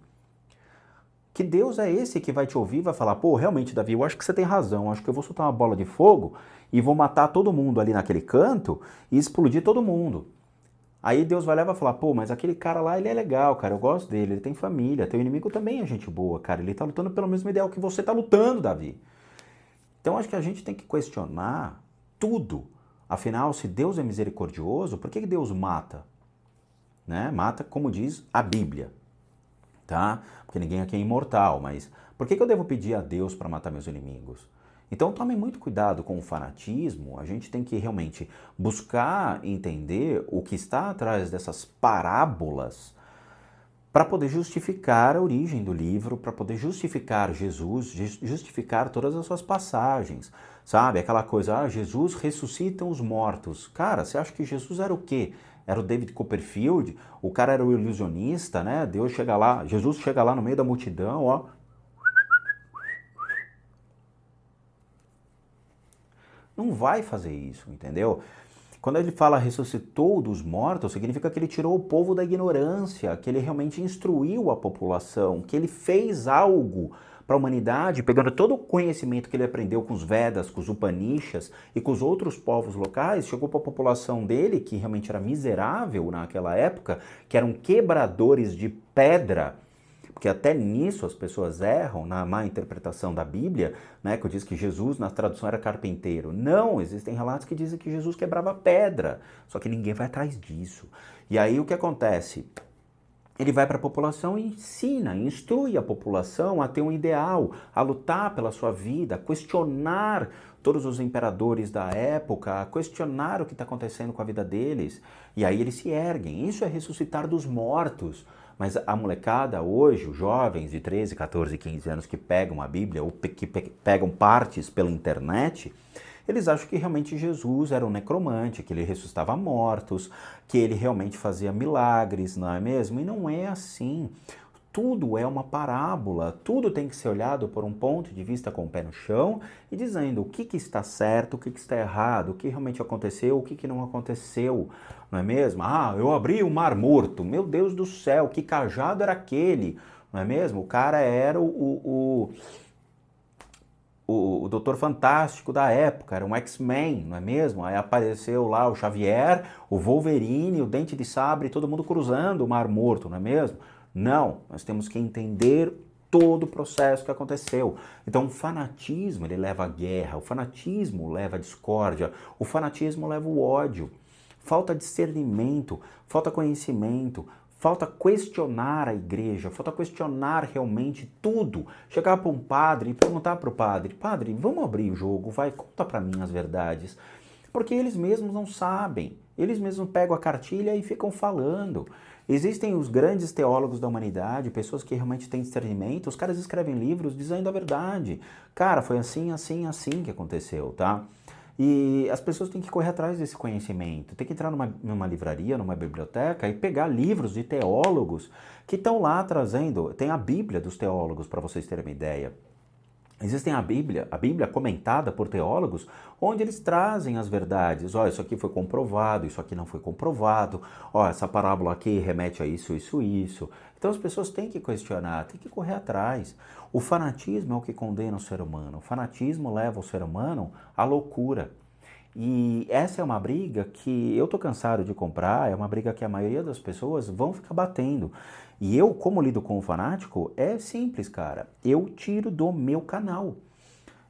Que Deus é esse que vai te ouvir e vai falar, pô, realmente, Davi, eu acho que você tem razão, acho que eu vou soltar uma bola de fogo e vou matar todo mundo ali naquele canto e explodir todo mundo. Aí Deus vai lá e vai falar, pô, mas aquele cara lá, ele é legal, cara, eu gosto dele, ele tem família, teu inimigo também é gente boa, cara, ele tá lutando pelo mesmo ideal que você tá lutando, Davi. Então acho que a gente tem que questionar tudo. Afinal, se Deus é misericordioso, por que Deus mata? Né? Mata, como diz a Bíblia. Tá? Porque ninguém aqui é imortal, mas por que eu devo pedir a Deus para matar meus inimigos? Então tome muito cuidado com o fanatismo, a gente tem que realmente buscar entender o que está atrás dessas parábolas para poder justificar a origem do livro, para poder justificar Jesus, justificar todas as suas passagens, sabe? Aquela coisa, ah, Jesus ressuscita os mortos. Cara, você acha que Jesus era o quê? Era o David Copperfield? O cara era o ilusionista, né? Deus chega lá, Jesus chega lá no meio da multidão, ó. Não vai fazer isso, entendeu? Quando ele fala ressuscitou dos mortos, significa que ele tirou o povo da ignorância, que ele realmente instruiu a população, que ele fez algo para a humanidade, pegando todo o conhecimento que ele aprendeu com os Vedas, com os Upanishads e com os outros povos locais, chegou para a população dele, que realmente era miserável naquela época, que eram quebradores de pedra, porque até nisso as pessoas erram na má interpretação da Bíblia, né, que diz que Jesus na tradução era carpinteiro. Não, existem relatos que dizem que Jesus quebrava pedra, só que ninguém vai atrás disso. E aí o que acontece? Ele vai para a população e ensina, instrui a população a ter um ideal, a lutar pela sua vida, a questionar todos os imperadores da época, a questionar o que está acontecendo com a vida deles. E aí eles se erguem. Isso é ressuscitar dos mortos. Mas a molecada hoje, os jovens de 13, 14, 15 anos que pegam a Bíblia ou que pegam partes pela internet, eles acham que realmente Jesus era um necromante, que ele ressuscitava mortos, que ele realmente fazia milagres, não é mesmo? E não é assim. Tudo é uma parábola, tudo tem que ser olhado por um ponto de vista com o pé no chão e dizendo o que está certo, o que está errado, o que realmente aconteceu, o que não aconteceu, não é mesmo? Ah, eu abri o Mar Morto, meu Deus do céu, que cajado era aquele, não é mesmo? O cara era o Doutor Fantástico da época, era um X-Men, não é mesmo? Aí apareceu lá o Xavier, o Wolverine, o Dente de Sabre, todo mundo cruzando o Mar Morto, não é mesmo? Não, nós temos que entender todo o processo que aconteceu. Então o fanatismo, ele leva à guerra, o fanatismo leva à discórdia, o fanatismo leva ao ódio. Falta discernimento, falta conhecimento, falta questionar a igreja, falta questionar realmente tudo. Chegar para um padre e perguntar para o padre, padre, vamos abrir o jogo, vai, conta para mim as verdades. Porque eles mesmos não sabem, eles mesmos pegam a cartilha e ficam falando. Existem os grandes teólogos da humanidade, pessoas que realmente têm discernimento, os caras escrevem livros dizendo a verdade. Cara, foi assim, assim, assim que aconteceu, tá? E as pessoas têm que correr atrás desse conhecimento, tem que entrar numa livraria, numa biblioteca e pegar livros de teólogos que estão lá trazendo, tem a Bíblia dos teólogos, para vocês terem uma ideia. Existem a Bíblia comentada por teólogos, onde eles trazem as verdades. Ó, isso aqui foi comprovado, isso aqui não foi comprovado. Ó, essa parábola aqui remete a isso, isso, isso. Então as pessoas têm que questionar, têm que correr atrás. O fanatismo é o que condena o ser humano. O fanatismo leva o ser humano à loucura. E essa é uma briga que eu tô cansado de comprar, é uma briga que a maioria das pessoas vão ficar batendo. E eu, como lido com o fanático, é simples, cara. Eu tiro do meu canal.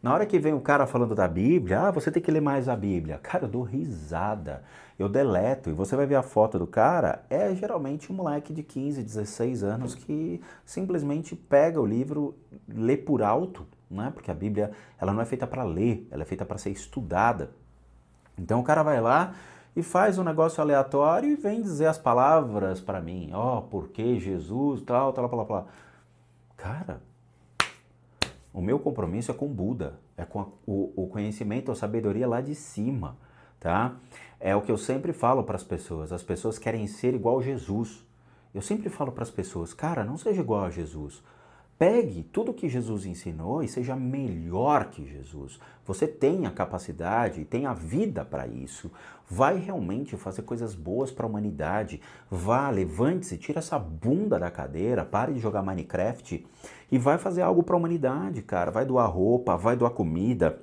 Na hora que vem o cara falando da Bíblia, ah, você tem que ler mais a Bíblia. Cara, eu dou risada, eu deleto. E você vai ver a foto do cara, é geralmente um moleque de 15, 16 anos que simplesmente pega o livro, lê por alto, né? Porque a Bíblia, ela não é feita para ler, ela é feita para ser estudada. Então o cara vai lá e faz um negócio aleatório e vem dizer as palavras para mim. Ó, porque Jesus, tal, tal, tal, tal. Cara, o meu compromisso é com Buda, é com o conhecimento, a sabedoria lá de cima, tá? É o que eu sempre falo para as pessoas querem ser igual Jesus. Eu sempre falo para as pessoas, cara, não seja igual a Jesus. Pegue tudo que Jesus ensinou e seja melhor que Jesus. Você tem a capacidade e tem a vida para isso. Vai realmente fazer coisas boas para a humanidade. Vá, levante-se, tira essa bunda da cadeira, pare de jogar Minecraft e vai fazer algo para a humanidade, cara. Vai doar roupa, vai doar comida.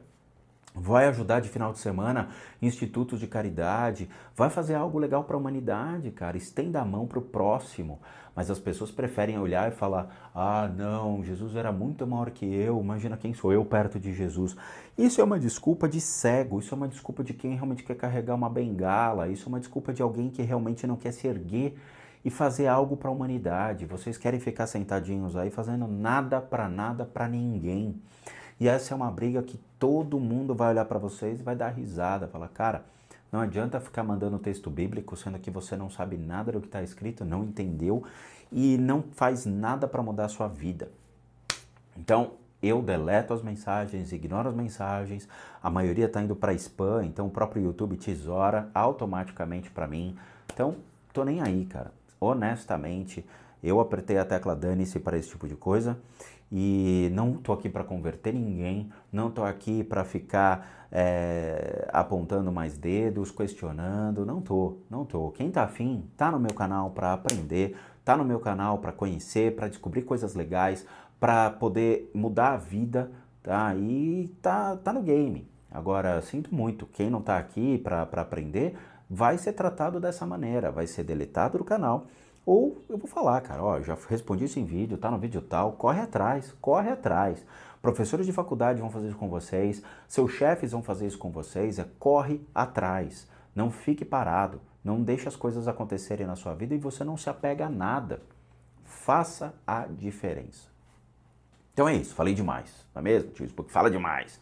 Vai ajudar de final de semana institutos de caridade, vai fazer algo legal para a humanidade, cara. Estenda a mão para o próximo. Mas as pessoas preferem olhar e falar: ah, não, Jesus era muito maior que eu, imagina quem sou eu perto de Jesus. Isso é uma desculpa de cego, isso é uma desculpa de quem realmente quer carregar uma bengala, isso é uma desculpa de alguém que realmente não quer se erguer e fazer algo para a humanidade. Vocês querem ficar sentadinhos aí fazendo nada para ninguém. E essa é uma briga que todo mundo vai olhar para vocês e vai dar risada, falar, cara, não adianta ficar mandando texto bíblico, sendo que você não sabe nada do que está escrito, não entendeu e não faz nada para mudar a sua vida. Então, eu deleto as mensagens, ignoro as mensagens, a maioria está indo para spam, então o próprio YouTube tesoura automaticamente para mim. Então, tô nem aí, cara. Honestamente, eu apertei a tecla dane-se para esse tipo de coisa e não tô aqui para converter ninguém, não tô aqui para ficar apontando mais dedos, questionando, não tô. Quem tá afim, tá no meu canal para aprender, tá no meu canal para conhecer, para descobrir coisas legais, para poder mudar a vida, tá? E tá no game. Agora, sinto muito, quem não tá aqui para aprender, vai ser tratado dessa maneira, vai ser deletado do canal. Ou eu vou falar, cara, ó, já respondi isso em vídeo, tá no vídeo tal, corre atrás, corre atrás. Professores de faculdade vão fazer isso com vocês, seus chefes vão fazer isso com vocês, corre atrás. Não fique parado, não deixe as coisas acontecerem na sua vida e você não se apega a nada. Faça a diferença. Então é isso, falei demais, não é mesmo? Tio Spook fala demais.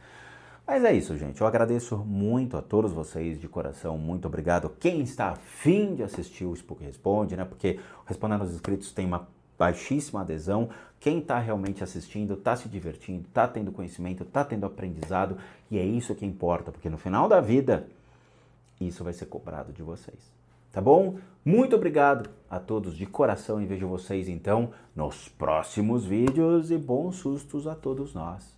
Mas é isso, gente. Eu agradeço muito a todos vocês de coração. Muito obrigado. Quem está afim de assistir o Spook Responde, né? Porque Respondendo aos Inscritos tem uma baixíssima adesão. Quem está realmente assistindo, está se divertindo, está tendo conhecimento, está tendo aprendizado. E é isso que importa, porque no final da vida, isso vai ser cobrado de vocês. Tá bom? Muito obrigado a todos de coração e vejo vocês, então, nos próximos vídeos. E bons sustos a todos nós.